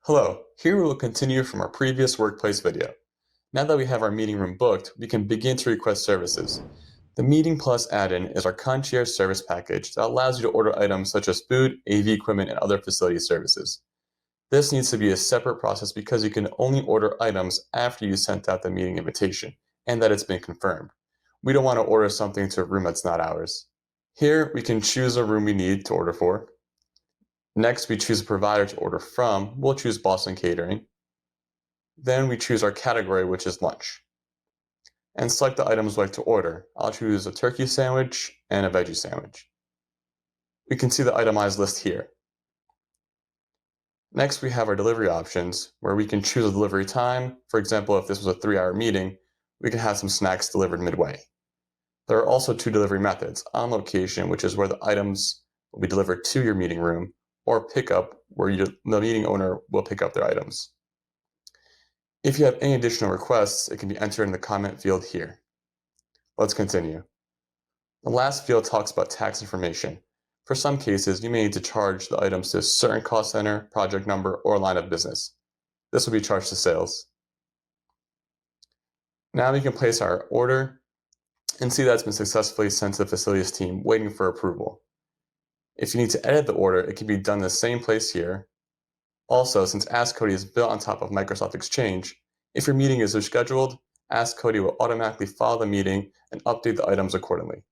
Hello, here we will continue from our previous workplace video. Now that we have our meeting room booked, we can begin to request services. The Meeting Plus add-in is our concierge service package that allows you to order items such as food, AV equipment, and other facility services. This needs to be a separate process because you can only order items after you sent out the meeting invitation and that it's been confirmed. We don't want to order something to a room that's not ours. Here, we can choose a room we need to order for. Next, we choose a provider to order from. We'll choose Boston Catering. Then we choose our category, which is lunch. And select the items we'd like to order. I'll choose a turkey sandwich and a veggie sandwich. We can see the itemized list here. Next, we have our delivery options, where we can choose a delivery time. For example, if this was a 3-hour meeting, we can have some snacks delivered midway. There are also 2 delivery methods: on location, which is where the items will be delivered to your meeting room, or pickup, where the meeting owner will pick up their items. If you have any additional requests, it can be entered in the comment field here. Let's continue. The last field talks about tax information. For some cases, you may need to charge the items to a certain cost center, project number, or line of business. This will be charged to sales. Now we can place our order and see that it's been successfully sent to the facilities team waiting for approval. If you need to edit the order, it can be done in the same place here. Also, since AskCody is built on top of Microsoft Exchange, if your meeting is rescheduled, AskCody will automatically follow the meeting and update the items accordingly.